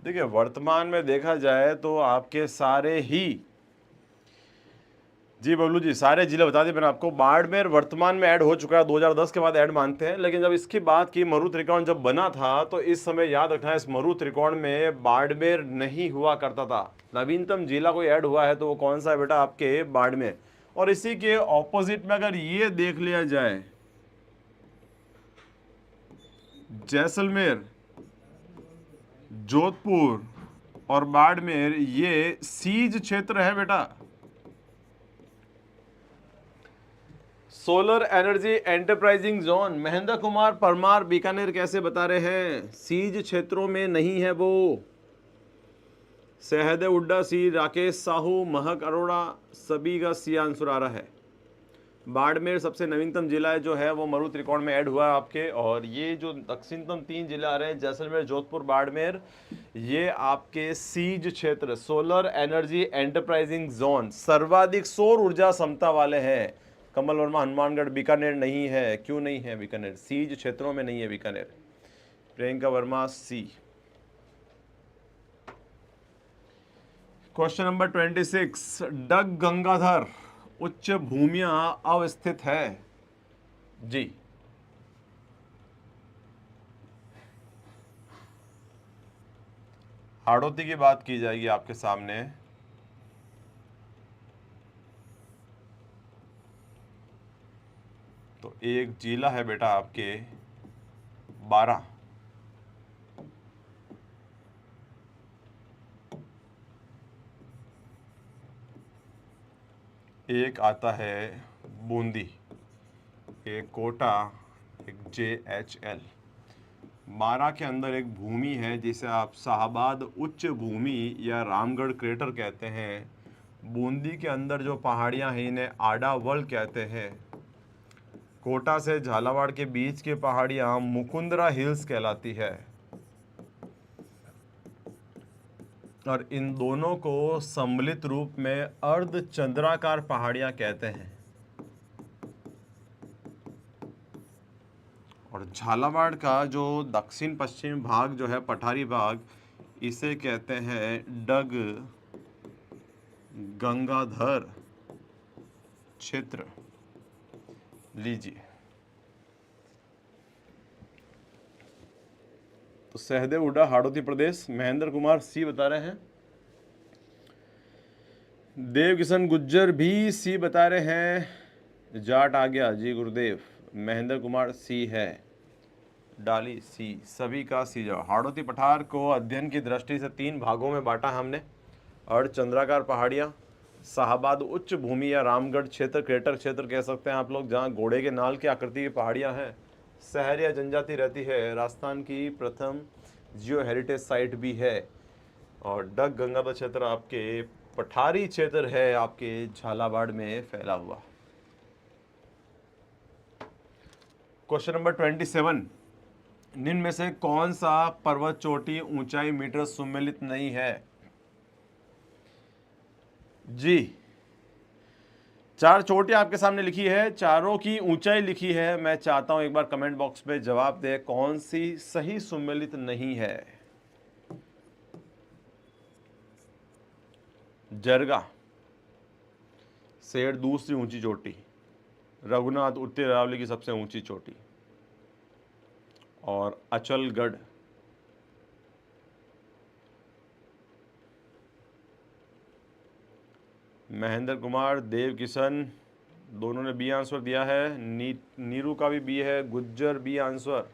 देखिए, वर्तमान में देखा जाए तो आपके सारे ही जी बबलू जी, सारे जिले बता दिए मैंने आपको। बाड़मेर वर्तमान में ऐड हो चुका है, 2010 के बाद ऐड मानते हैं, लेकिन जब इसकी बात की मरु त्रिकोण जब बना था तो इस समय याद रखना है इस मरु त्रिकोण में बाड़मेर नहीं हुआ करता था। नवीनतम जिला कोई ऐड हुआ है तो वो कौन सा है बेटा? आपके बाड़मेर। और इसी के ऑपोजिट में अगर ये देख लिया जाए, जैसलमेर, जोधपुर और बाड़मेर, ये सीज क्षेत्र है बेटा। Solar energy enterprising zone. Mahendra Kumar Parmar Bikaner कैसे बता रहे हैं? सीज क्षेत्रों में नहीं है वो। सहदेव हुड्डा सी, राकेश साहू, महक अरोड़ा, सभी का सी आंसर आ रहा है। बाड़मेर सबसे नवीनतम जिला है जो है वो मरु त्रिकोण में ऐड हुआ है आपके। और ये जो दक्षिणतम 3 जिला आ रहे हैं, जैसलमेर, जोधपुर, बाड़मेर, ये आपके सीज क्षेत्र, सोलर एनर्जी एंटरप्राइजिंग जोन, सर्वाधिक सौर ऊर्जा क्षमता वाले हैं। कमल वर्मा हनुमानगढ़, बीकानेर नहीं है। क्यों नहीं है बीकानेर? सीज क्षेत्रों में नहीं है बीकानेर। प्रियंका वर्मा सी। क्वेश्चन नंबर 26, डग गंगाधर उच्च भूमियां अवस्थित है। जी, हाड़ौती की बात की जाएगी आपके सामने। तो एक जिला है बेटा आपके 12, एक आता है बूंदी, एक कोटा, एक JHL। 12 के अंदर एक भूमि है जिसे आप शाहबाद उच्च भूमि या रामगढ़ क्रेटर कहते हैं। बूंदी के अंदर जो पहाड़ियां हैं इन्हें आडावल कहते हैं। कोटा से झालावाड़ के बीच की पहाड़ियां मुकुंदरा हिल्स कहलाती है। और इन दोनों को सम्मिलित रूप में अर्धचंद्राकार पहाड़ियां कहते हैं। और झालावाड़ का जो दक्षिण पश्चिम भाग जो है, पठारी भाग, इसे कहते हैं डग गंगाधर क्षेत्र। लीजिए, तो सहदेव हुड्डा हाड़ौती प्रदेश, महेंद्र कुमार सी बता रहे हैं। देव किशन गुज्जर भी सी बता रहे हैं। जाट आ गया जी गुरुदेव। महेंद्र कुमार सी है। डाली सी, सभी का सी जवाब। हाड़ौती पठार को अध्ययन की दृष्टि से 3 भागों में बांटा हमने। अर्धचंद्राकार पहाड़ियाँ, शाहबाद उच्च भूमि या रामगढ़ क्षेत्र, क्रेटर क्षेत्र कह सकते हैं आप लोग, जहाँ घोड़े के नाल की आकृति की पहाड़ियाँ हैं। शहर या जनजाति रहती है। राजस्थान की प्रथम जियो हेरिटेज साइट भी है। और डग गंगाधर क्षेत्र आपके पठारी क्षेत्र है, आपके झालावाड़ में फैला हुआ। क्वेश्चन नंबर 27, निम्न में से कौन सा पर्वत चोटी ऊंचाई मीटर सम्मिलित नहीं है? जी, 4 चोटियां आपके सामने लिखी है, चारों की ऊंचाई लिखी है। मैं चाहता हूं एक बार कमेंट बॉक्स में जवाब दे, कौन सी सही सम्मिलित नहीं है? जरगा शेर दूसरी ऊंची चोटी, रघुनाथ उत्तरी अरावली की सबसे ऊंची चोटी, और अचलगढ़। महेंद्र कुमार, देव किशन दोनों ने बी आंसर दिया है। नीरू का भी बी है, गुज्जर बी आंसर,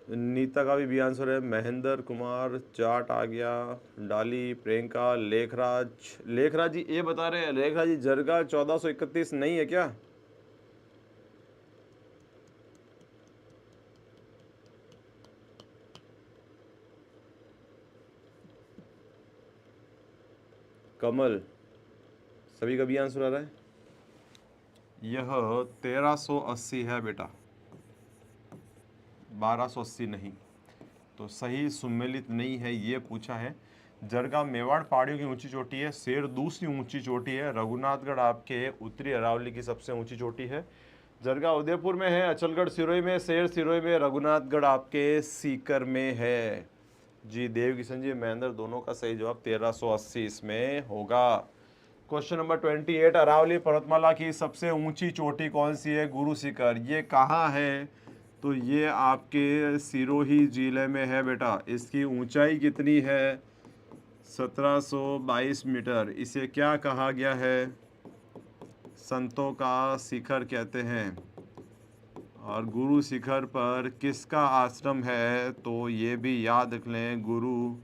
नीता का भी बी आंसर है। महेंद्र कुमार, जाट आ गया, डाली, प्रियंका, लेखराज जी ये बता रहे हैं। लेखराज जी, जरगा 1431 नहीं है क्या? कमल, सभी का बी आंसर आ रहा है। यह 1380 है बेटा, 1280 नहीं। तो सही सम्मिलित नहीं है, ये पूछा है। जरगा मेवाड़ पहाड़ियों की ऊंची चोटी है, शेर दूसरी ऊंची चोटी है, रघुनाथगढ़ आपके उत्तरी अरावली की सबसे ऊंची चोटी है। जरगा उदयपुर में है, अचलगढ़ सिरोही में, शेर सिरोही में, रघुनाथगढ़ आपके सीकर में है। जी देव किशन जी, महेंद्र, दोनों का सही जवाब 1380 इसमें होगा। क्वेश्चन नंबर 28, अरावली पर्वतमाला की सबसे ऊंची चोटी कौन सी है? गुरु शिखर। ये कहाँ है? तो ये आपके सिरोही जिले में है बेटा। इसकी ऊंचाई कितनी है? 1722 मीटर। इसे क्या कहा गया है? संतों का शिखर कहते हैं। और गुरु शिखर पर किसका आश्रम है? तो ये भी याद रख लें, गुरु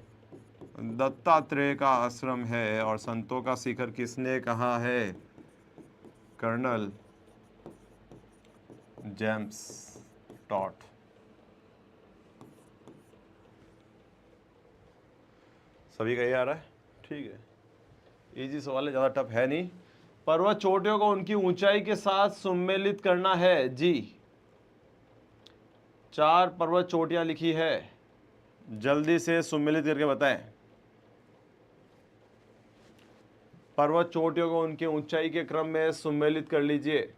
दत्तात्रेय का आश्रम है। और संतों का शिखर किसने कहा है? Colonel James Tod. सभी का ये आ रहा है? ठीक है, इजी सवाल है, ज़्यादा टफ है नहीं। पर्वत चोटियों को उनकी ऊंचाई के साथ सम्मिलित करना है। जी, 4 पर्वत चोटियां लिखी है, जल्दी से सम्मिलित करके बताएं। पर्वत चोटियों को उनकी ऊंचाई के क्रम में सम्मिलित कर लीजिए।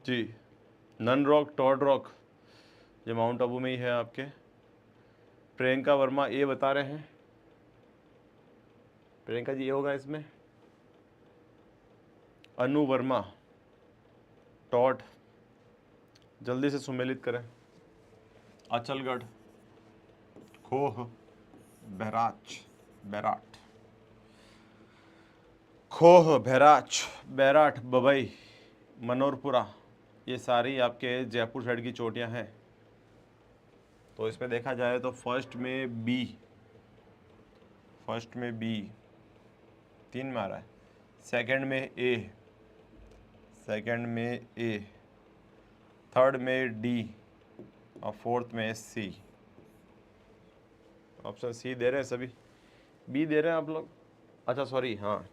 जी, नन रॉक, टॉड रॉक, ये माउंट आबू में ही है आपके। प्रियंका वर्मा ये बता रहे हैं। प्रियंका जी ये होगा इसमें। अनु वर्मा, टॉड, जल्दी से सम्मिलित करें। अचलगढ़, खोह, बहराच, बैराट, खोह, बहराच, बैराट, बबई, मनोरपुरा, ये सारी आपके जयपुर साइड की चोटियां हैं। तो इसमें देखा जाए तो फर्स्ट में बी 3 में आ रहा है, सेकंड में ए, थर्ड में डी और फोर्थ में सी। ऑप्शन सी दे रहे हैं सभी, बी दे रहे हैं आप लोग? अच्छा सॉरी, हाँ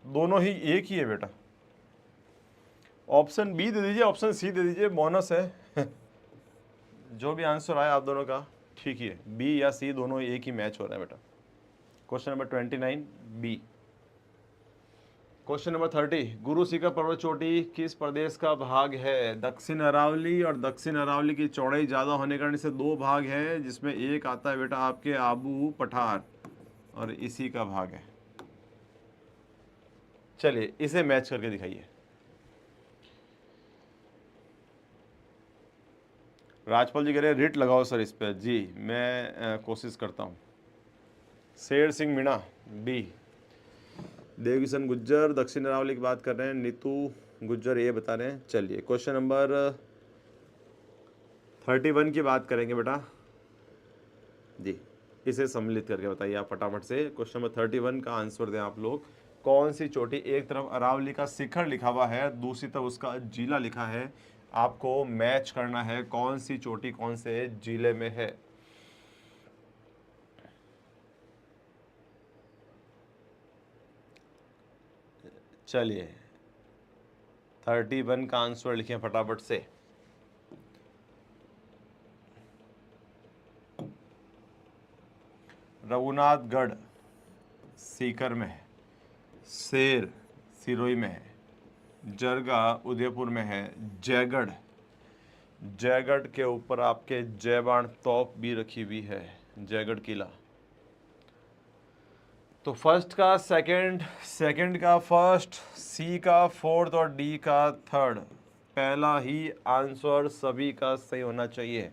दोनों ही एक ही है बेटा। ऑप्शन बी दे दीजिए, ऑप्शन सी दे दीजिए, बोनस है। जो भी आंसर आया आप दोनों का ठीक ही है, बी या सी दोनों एक ही मैच हो रहा है बेटा। Question number 29 B. Question number 30, Guru शिखर पर्वत चोटी किस प्रदेश का भाग है? दक्षिण अरावली। और दक्षिण अरावली की चौड़ाई ज़्यादा होने के कारण से 2 भाग हैं, जिसमें एक आता है बेटा आपके आबू पठार, और इसी का भाग है। चलिए इसे मैच करके दिखाइए। राजपाल जी कह रहे हैं रिट लगाओ सर इस पर। जी मैं कोशिश करता हूँ। शेर सिंह मीणा बी। देवकिशन गुज्जर दक्षिण अरावली की बात कर रहे हैं, नीतू गुज्जर ये बता रहे हैं। चलिए क्वेश्चन नंबर 31 की बात करेंगे बेटा। जी इसे सम्मिलित करके बताइए आप फटाफट से। क्वेश्चन नंबर 31 का आंसर दें आप लोग। कौन सी चोटी, एक तरफ अरावली का शिखर लिखा हुआ है, दूसरी तरफ उसका जिला लिखा है, आपको मैच करना है कौन सी चोटी कौन से जिले में है। चलिए 31 का आंसर लिखें फटाफट से। रघुनाथगढ़ सीकर में है, शेर सिरोही में है, जरगा उदयपुर में है, जयगढ़ के ऊपर आपके जयबाण तोप भी रखी हुई है, जयगढ़ किला। तो फर्स्ट का सेकंड, सेकंड का फर्स्ट, सी का फोर्थ और डी का थर्ड, पहला ही आंसर सभी का सही होना चाहिए।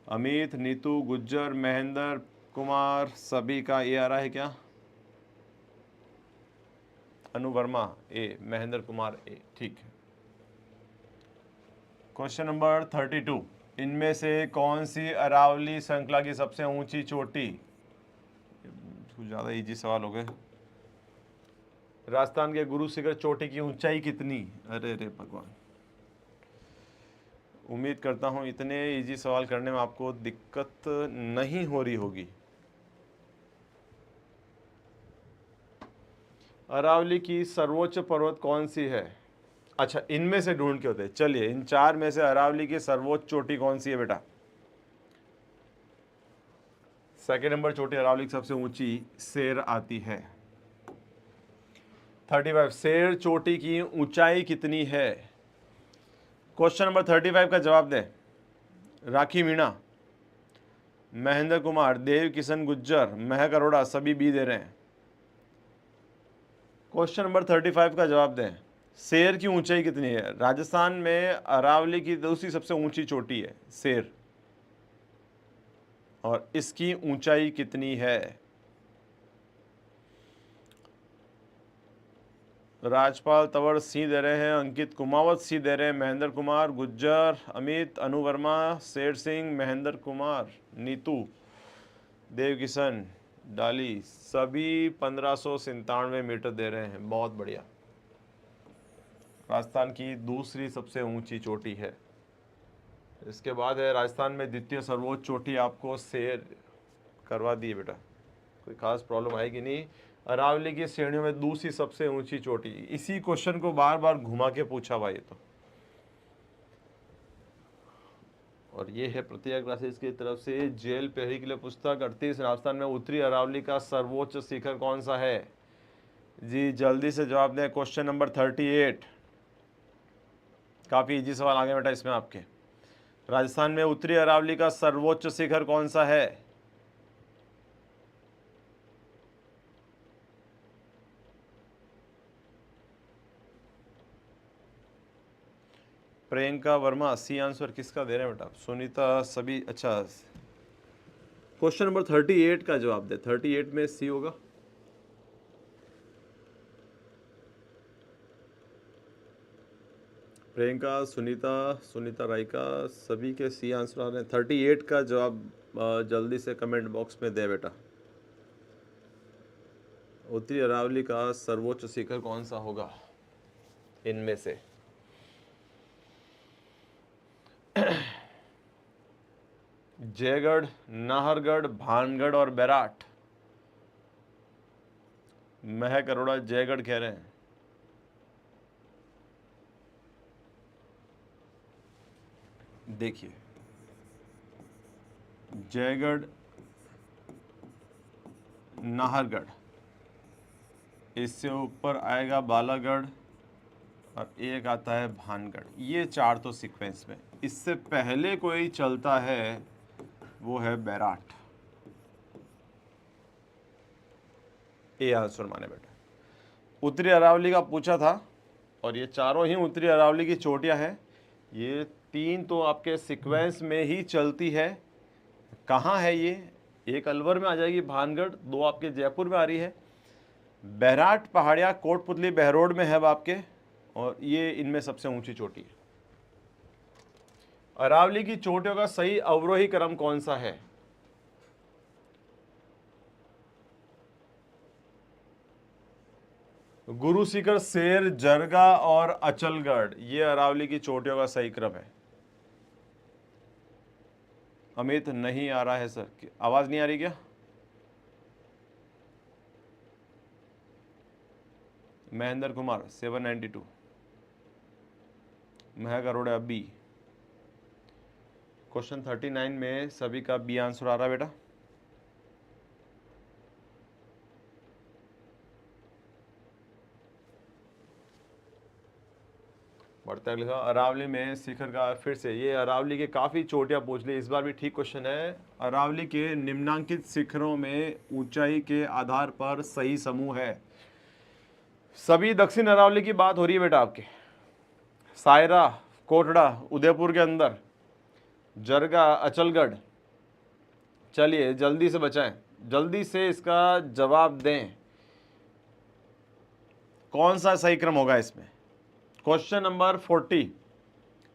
अमित, नीतू, गुज्जर, महेंद्र कुमार, सभी का ये आ रहा है क्या? अनु वर्मा ए, महेंद्र कुमार ए, ठीक है। क्वेश्चन नंबर 32, इनमें से कौन सी अरावली श्रृंखला की सबसे ऊंची चोटी? कुछ ज़्यादा इजी सवाल हो गए। राजस्थान के गुरु शिखर चोटी की ऊंचाई कितनी? अरे रे भगवान, उम्मीद करता हूं इतने इजी सवाल करने में आपको दिक्कत नहीं हो रही होगी। अरावली की सर्वोच्च पर्वत कौन सी है? अच्छा, इनमें से ढूंढ के होते हैं। चलिए, इन चार में से अरावली की सर्वोच्च चोटी कौन सी है बेटा? सेकेंड नंबर चोटी अरावली की सबसे ऊंची सेर आती है। 35, सेर चोटी की ऊंचाई कितनी है? क्वेश्चन नंबर 35 का जवाब दें। राखी मीणा, महेंद्र कुमार, देव किशन गुज्जर, महक अरोड़ा, सभी बी दे रहे हैं। क्वेश्चन नंबर 35 का जवाब दें। शेर की ऊंचाई कितनी है? राजस्थान में अरावली की दूसरी सबसे ऊंची चोटी है शेर, और इसकी ऊंचाई कितनी है? राजपाल तंवर सी दे रहे हैं, अंकित कुमावत सी दे रहे हैं, महेंद्र कुमार गुज्जर, अमित, अनु वर्मा, शेर सिंह, महेंद्र कुमार, नीतू, देव किशन, डाली, सभी 1597 मीटर दे रहे हैं। बहुत बढ़िया। राजस्थान की दूसरी सबसे ऊंची चोटी है। इसके बाद है राजस्थान में द्वितीय सर्वोच्च चोटी, आपको शेर करवा दी बेटा, कोई खास प्रॉब्लम आएगी नहीं। अरावली की श्रेणियों में दूसरी सबसे ऊंची चोटी, इसी क्वेश्चन को बार बार घुमा के पूछा भाई तो। और ये है प्रतिज्ञा क्लासेस की तरफ से जेल पहरी के लिए पुस्तक 38, राजस्थान में उत्तरी अरावली का सर्वोच्च शिखर कौन सा है? जी जल्दी से जवाब दें। क्वेश्चन नंबर 38, काफी इजी सवाल आ गया बेटा इसमें आपके। राजस्थान में उत्तरी अरावली का सर्वोच्च शिखर कौन सा है? प्रियंका वर्मा सी आंसर किसका दे रहे हैं बेटा? सुनीता, सभी। अच्छा, क्वेश्चन नंबर 38 का जवाब दे। 38 में सी होगा। प्रियंका, सुनीता रायका, सभी के सी आंसर आ रहे हैं। 38 का जवाब जल्दी से कमेंट बॉक्स में दे बेटा। उत्तरी अरावली का सर्वोच्च शिखर कौन सा होगा इनमें से? जयगढ़, नाहरगढ़, भानगढ़ और बैराट। महक अरोड़ा जयगढ़ कह रहे हैं। देखिए, जयगढ़, नाहरगढ़, इससे ऊपर आएगा बालागढ़, और एक आता है भानगढ़। ये चार तो सीक्वेंस में। इससे पहले कोई चलता है वो है बैराट। ये आंसर माने बेटा। उत्तरी अरावली का पूछा था, और ये चारों ही उत्तरी अरावली की चोटियां हैं। ये तीन तो आपके सीक्वेंस में ही चलती है। कहाँ है ये? एक अलवर में आ जाएगी भानगढ़, दो आपके जयपुर में आ रही है, बैराट पहाड़िया कोटपुतली बहरोड में है अब आपके, और ये इनमें सबसे ऊंची चोटी है। अरावली की चोटियों का सही अवरोही क्रम कौन सा है? गुरु शिखर, शेर, जरगा और अचलगढ़, ये अरावली की चोटियों का सही क्रम है। अमित, नहीं आ रहा है सर, आवाज नहीं आ रही क्या? महेंद्र कुमार 792, महक अरोड़ा बी। क्वेश्चन 39 में सभी का बी आंसर आ रहा है बेटा। बढ़ता लिखा अरावली में शिखर का, फिर से ये अरावली के काफी चोटियां पूछ ली, इस बार भी ठीक क्वेश्चन है। अरावली के निम्नांकित शिखरों में ऊंचाई के आधार पर सही समूह है। सभी दक्षिण अरावली की बात हो रही है बेटा आपके। सायरा, कोटड़ा उदयपुर के अंदर, जरगा, अचलगढ़। चलिए जल्दी से बचाएं, जल्दी से इसका जवाब दें। कौन सा सही क्रम होगा इसमें? क्वेश्चन नंबर 40,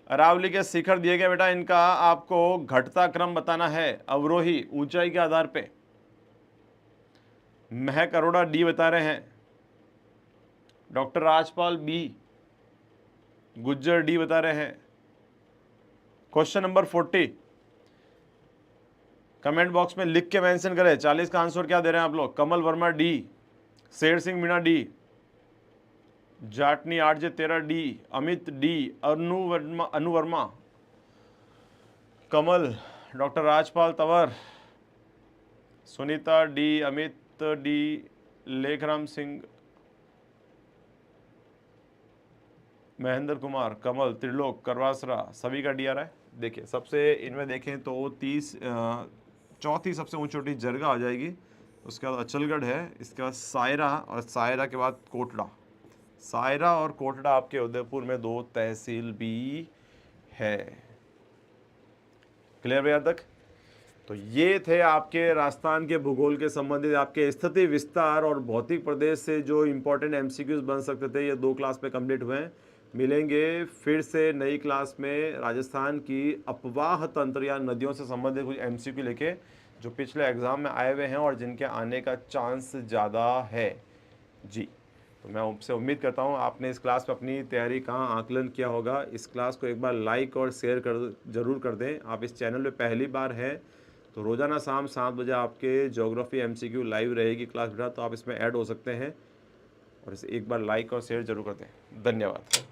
अरावली के शिखर दिए गए बेटा, इनका आपको घटता क्रम बताना है अवरोही ऊंचाई के आधार पे। महक अरोड़ा डी बता रहे हैं, doctor Rajpal B, Gujjar D बता रहे हैं। क्वेश्चन नंबर 40 कमेंट बॉक्स में लिख के मेंशन करें। 40 का आंसर क्या दे रहे हैं आप लोग? कमल वर्मा डी, शेर सिंह मीणा डी, जाटनी RJ 13D, Amit D, Anu Verma, Kamal, doctor Rajpal Tanwar, Sunita D, Amit D, Lekhram Singh, Mahendra Kumar, Kamal, Trilok, Karwasra, सभी का डी आ रहा है। देखिए सबसे इनमें देखें तो 30 चौथी सबसे ऊंची जरगा आ जाएगी, उसके बाद अचलगढ़ है, इसके बाद सायरा, और सायरा के बाद कोटड़ा। सायरा और कोटड़ा आपके उदयपुर में 2 तहसील भी है। क्लियर भैया तक? तो ये थे आपके राजस्थान के भूगोल के संबंधित आपके स्थिति विस्तार और भौतिक प्रदेश से जो इम्पोर्टेंट एमसीक्यूज बन सकते थे, ये 2 क्लास में कंप्लीट हुए हैं। मिलेंगे फिर से नई क्लास में राजस्थान की अपवाह तंत्र या नदियों से संबंधित कुछ एमसीक्यू लेके, जो पिछले एग्जाम में आए हुए हैं और जिनके आने का चांस ज़्यादा है जी। तो मैं आपसे उम्मीद करता हूँ आपने इस क्लास में अपनी तैयारी का आकलन किया होगा। इस क्लास को एक बार लाइक और शेयर ज़रूर कर दें। आप इस चैनल पे पहली बार हैं तो रोज़ाना शाम 7 बजे आपके ज्योग्राफी एमसीक्यू लाइव रहेगी क्लास बेटा, तो आप इसमें ऐड हो सकते हैं और इसे एक बार लाइक और शेयर ज़रूर कर दें। धन्यवाद।